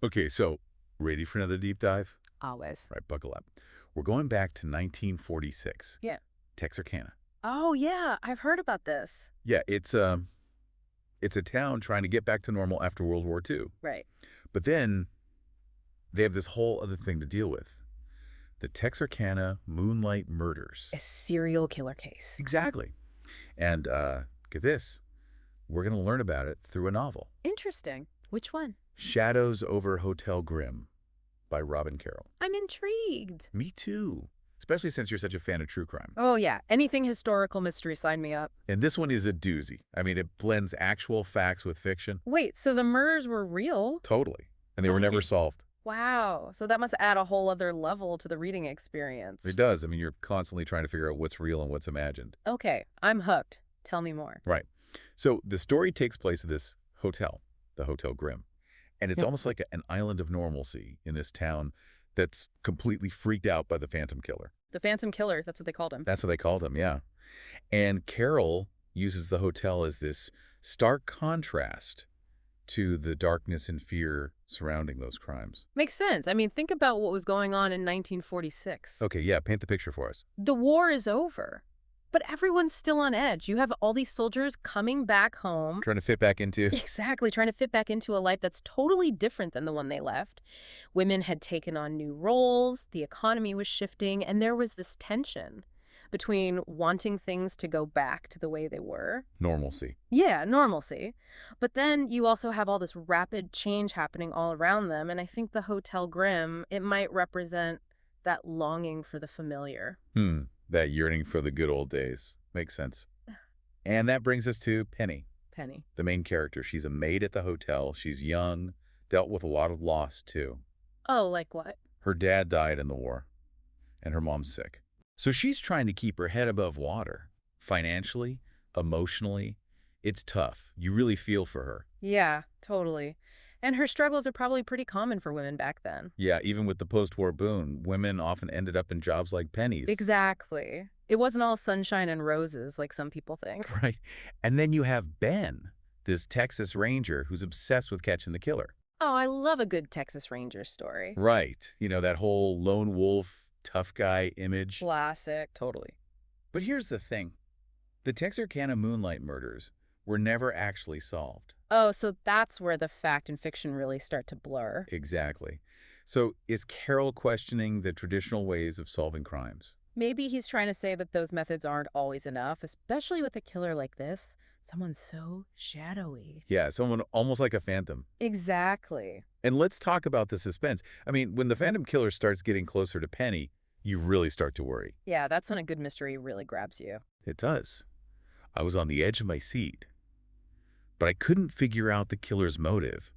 Okay, so ready for another deep dive? Always. All right, buckle up. We're going back to 1946, Yeah. Texarkana. Oh, yeah. I've heard about this. Yeah, it's a town trying to get back to normal after World War II. Right. But then they have this whole other thing to deal with. The Texarkana Moonlight A Murders. serial killer case. Exactly. And get this, we're going to learn about it through a novel. Interesting. Which one? Shadows over Hotel Grimm by Robin Caroll. I'm intrigued. Me too, especially since you're such a fan of true crime. Oh, yeah. Anything historical mystery, sign me up. And this one is a doozy. I mean, it blends actual facts with fiction. Wait, so the murders were real? Totally. And they were I never see. solved. Wow. So that must add a whole other level to the reading experience. It does. I mean, you're constantly trying to figure out what's real and what's imagined. Okay, I'm hooked. Tell me more. Right. So the story takes place at this hotel, the Hotel Grimm. And it's Yep. almost like an island of normalcy in this town that's completely freaked out by the Phantom Killer. The Phantom Killer, that's what they called him. That's what they called him, yeah. And Carol uses the hotel as this stark contrast to the darkness and fear surrounding those crimes. Makes sense. I mean, think about what was going on in 1946. Okay, yeah, paint the picture for us. The war is over, but everyone's still on edge. You have all these soldiers coming back home. Trying to fit back into... Exactly, trying to fit back into a life that's totally different than the one they left. Women had taken on new roles, the economy was shifting, and there was this tension between wanting things to go back to the way they were. normalcy. Yeah, normalcy. But then you also have all this rapid change happening all around them, and I think the Hotel Grimm, it might represent that longing for the familiar. That yearning for the good old days. Makes sense. And that brings us to Penny, Penny. the main character. She's a maid at the hotel. She's young, dealt with a lot of loss, too. Oh, like what? Her dad died in the war, and her mom's sick. So she's trying to keep her head above water. Financially, emotionally, it's tough. You really feel for her. Yeah, totally. And her struggles are probably pretty common for women back then. Yeah, even with the post-war boom, women often ended up in jobs like Penny's. Exactly. It wasn't all sunshine and roses like some people think. Right. And then you have Ben, this Texas Ranger who's obsessed with catching the killer. Oh, I love a good Texas Ranger story. Right. You know, that whole lone wolf, tough guy image. Classic. Totally. But here's the thing. The Texarkana Moonlight murders were never actually solved. Oh, so that's where the fact and fiction really start to blur. Exactly. So is Carol questioning the traditional ways of solving crimes? Maybe he's trying to say that those methods aren't always enough, especially with a killer like this. Someone so shadowy. Yeah, someone almost like a phantom. Exactly. And let's talk about the suspense. I mean, when the Phantom Killer starts getting closer to Penny, you really start to worry. Yeah, that's when a good mystery really grabs you. It does. I was on the edge of my seat. But I couldn't figure out the killer's motive.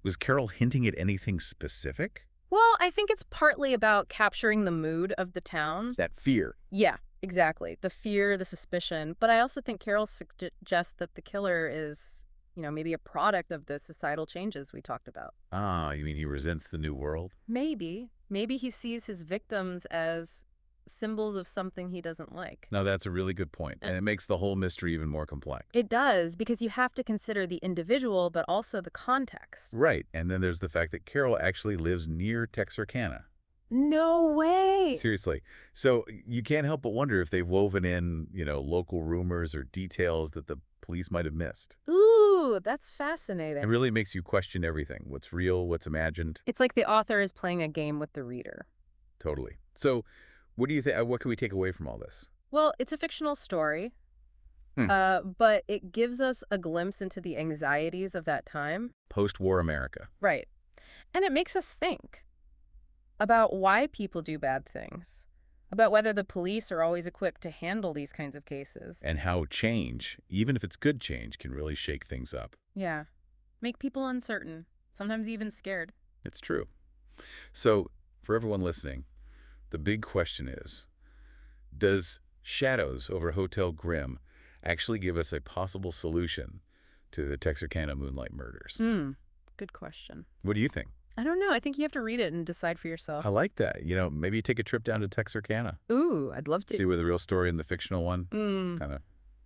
Was Carol hinting at anything specific? Well, I think it's partly about capturing the mood of the town. That fear. Yeah, exactly. The fear, the suspicion. But I also think Carol suggests that the killer is, maybe a product of the societal changes we talked about. Ah, you mean he resents the new world? Maybe. Maybe he sees his victims as symbols of something he doesn't like. No, that's a really good point. And it makes the whole mystery even more complex. It does, because you have to consider the individual, but also the context. Right. And then there's the fact that Carol actually lives near Texarkana. No way! Seriously. So you can't help but wonder if they've woven in, local rumors or details that the police might have missed. Ooh, that's fascinating. It really makes you question everything. What's real, what's imagined. It's like the author is playing a game with the reader. Totally. So what do you think? What can we take away from all this? Well, it's a fictional story, but it gives us a glimpse into the anxieties of that time. Post-war America. Right. And it makes us think about why people do bad things, about whether the police are always equipped to handle these kinds of cases. And how change, even if it's good change, can really shake things up. Yeah. Make people uncertain, sometimes even scared. It's true. So for everyone listening, the big question is, does Shadows over Hotel Grimm actually give us a possible solution to the Texarkana Moonlight murders? Good question. What do you think? I don't know. I think you have to read it and decide for yourself. I like that. Maybe you take a trip down to Texarkana. Ooh, I'd love to. See where the real story and the fictional one kind of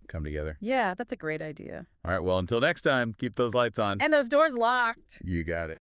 come together. Yeah, that's a great idea. All right, well, until next time, keep those lights on. And those doors locked. You got it.